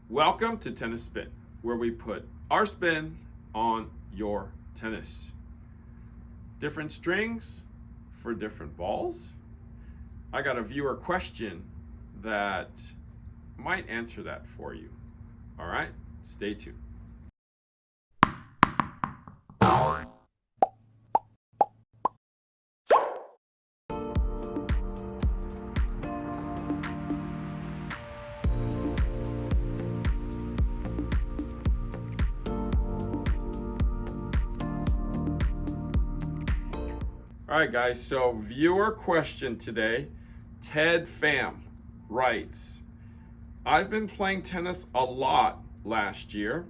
Welcome to Tennis Spin, where we put our spin on your tennis. Different strings for different balls. I got a viewer question that might answer that for you. All right, stay tuned. All right, guys, so viewer question today. Ted Pham writes, I've been playing tennis a lot last year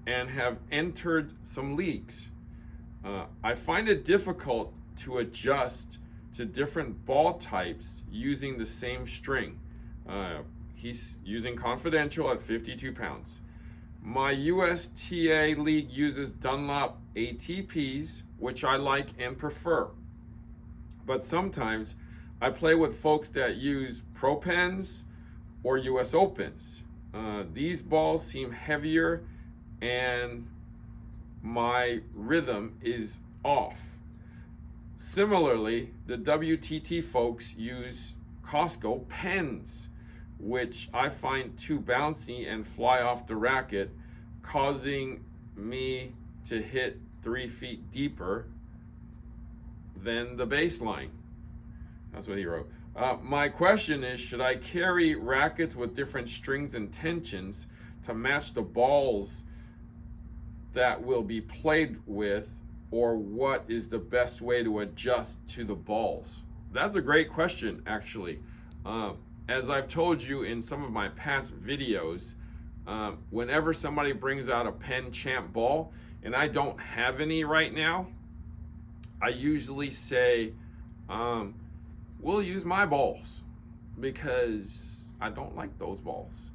and have entered some leagues. I find it difficult to adjust to different ball types using the same string. He's using Confidential at 52 pounds. My USTA league uses Dunlop ATPs, which I like and prefer. But sometimes I play with folks that use Pro Pens or US Opens. These balls seem heavier and my rhythm is off. Similarly, the WTT folks use Costco pens, which I find too bouncy and fly off the racket, causing me to hit 3 feet deeper than the baseline. That's what he wrote. My question is, should I carry rackets with different strings and tensions to match the balls that will be played with, or what is the best way to adjust to the balls? That's a great question, actually. As I've told you in some of my past videos, whenever somebody brings out a Pen Champ ball, and I don't have any right now, I usually say, we'll use my balls because I don't like those balls.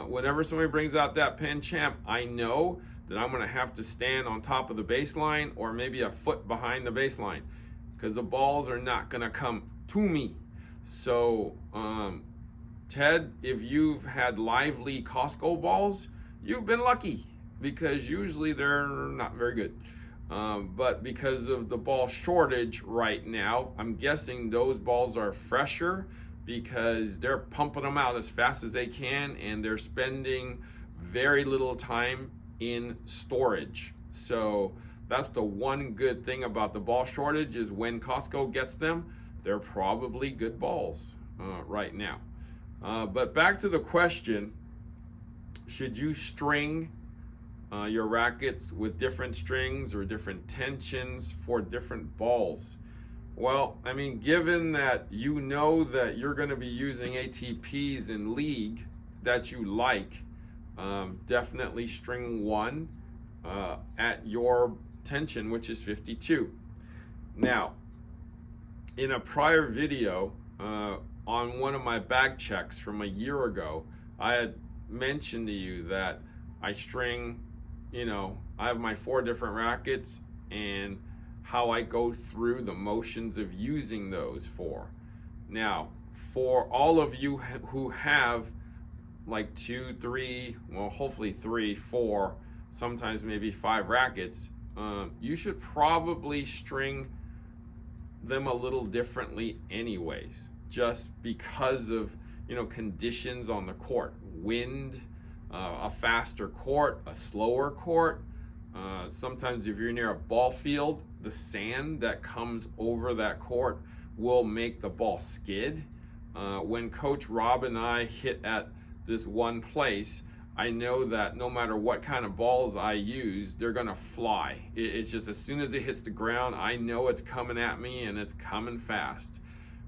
Whenever somebody brings out that Pen Champ, I know that I'm gonna have to stand on top of the baseline or maybe a foot behind the baseline because the balls are not gonna come to me. So, Ted, if you've had lively Costco balls, you've been lucky because usually they're not very good. But because of the ball shortage right now, I'm guessing those balls are fresher because they're pumping them out as fast as they can and they're spending very little time in storage. So that's the one good thing about the ball shortage is when Costco gets them, they're probably good balls right now. But back to the question, should you string your rackets with different strings or different tensions for different balls? Well, I mean, given that you know that you're going to be using ATPs in league that you like, definitely string one at your tension, which is 52. Now, in a prior video on one of my bag checks from a year ago, I had mentioned to you that I string, I have my 4 different rackets and how I go through the motions of using those 4. Now, for all of you who have like 2, 3, well, hopefully 3, 4, sometimes maybe 5 rackets, you should probably string them a little differently anyways, just because of, conditions on the court, wind, a faster court, a slower court. Sometimes if you're near a ball field, the sand that comes over that court will make the ball skid. When Coach Rob and I hit at this one place, I know that no matter what kind of balls I use, they're gonna fly. It's just as soon as it hits the ground, I know it's coming at me and it's coming fast.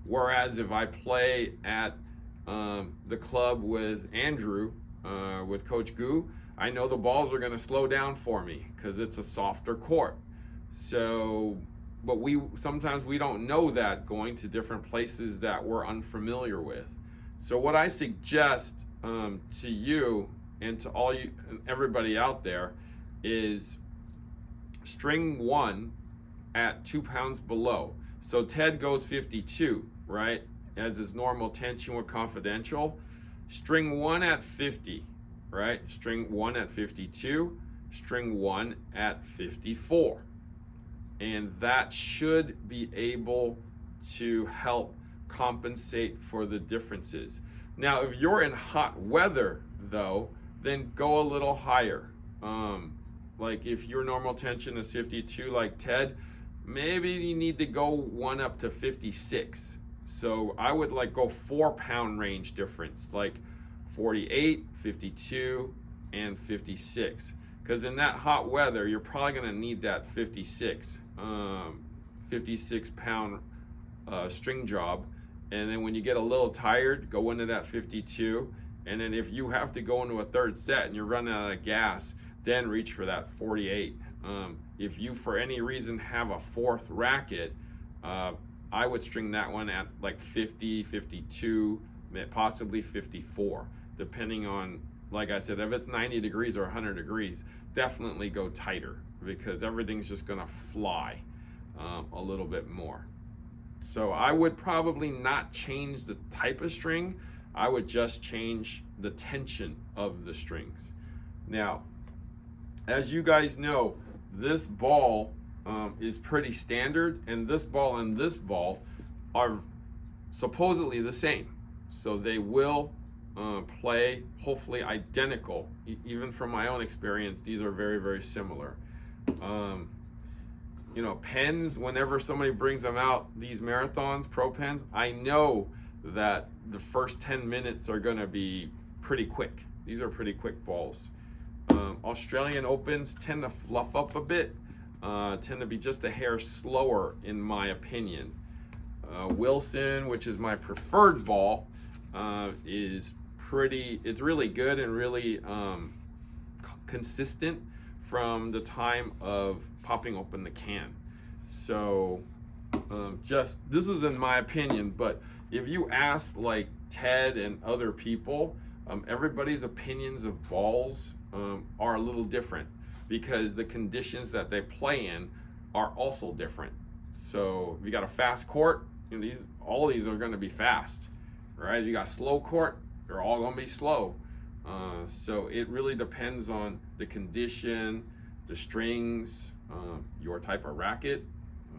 Whereas if I play at the club with Andrew, with Coach Goo, I know the balls are going to slow down for me because it's a softer court. So, but sometimes we don't know that going to different places that we're unfamiliar with. So what I suggest to you and to all you and everybody out there is string one at 2 pounds below. So Ted goes 52, right? As his normal tension with Confidential. String one at 50 right? String 1 at 52, string 1 at 54. And that should be able to help compensate for the differences. Now, if you're in hot weather, though, then go a little higher. Like if your normal tension is 52, like Ted, maybe you need to go one up to 56. So I would like go 4-pound range difference, like 48, 52, and 56. Because in that hot weather, you're probably going to need that 56 pound string job. And then when you get a little tired, go into that 52. And then if you have to go into a third set and you're running out of gas, then reach for that 48. If you for any reason have a fourth racket, I would string that one at like 50, 52, possibly 54, depending on, like I said, if it's 90 degrees or 100 degrees, definitely go tighter because everything's just gonna fly a little bit more. So I would probably not change the type of string. I would just change the tension of the strings. Now, as you guys know, this ball is pretty standard, and this ball and this ball are supposedly the same. So they will play hopefully identical. Even from my own experience, these are very, very similar. You know, pens, whenever somebody brings them out, these marathons, pro pens, I know that the first 10 minutes are going to be pretty quick. These are pretty quick balls. Australian Opens tend to fluff up a bit, tend to be just a hair slower in my opinion. Wilson, which is my preferred ball, is it's really good and really consistent from the time of popping open the can. So this is in my opinion, but if you ask like Ted and other people, everybody's opinions of balls are a little different because the conditions that they play in are also different. So if you got a fast court, you know, all these are going to be fast, right? You got slow court, they're all going to be slow. So it really depends on the condition, the strings, your type of racket.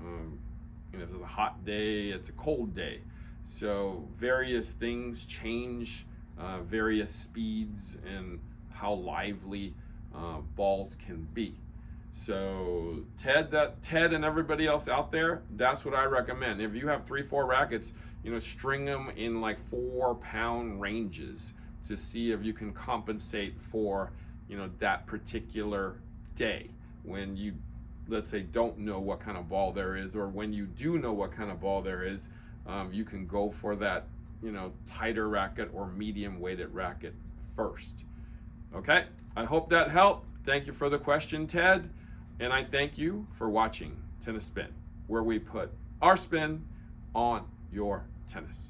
You know, if it's a hot day, it's a cold day. So various things change, various speeds and how lively balls can be. So Ted and everybody else out there, that's what I recommend. If you have 3-4 rackets, you know, string them in like 4-pound ranges to see if you can compensate for, you know, that particular day when you, let's say, don't know what kind of ball there is, or when you do know what kind of ball there is, you can go for that, you know, tighter racket or medium weighted racket first. Okay, I hope that helped. Thank you for the question, Ted. And I thank you for watching Tennis Spin, where we put our spin on your tennis.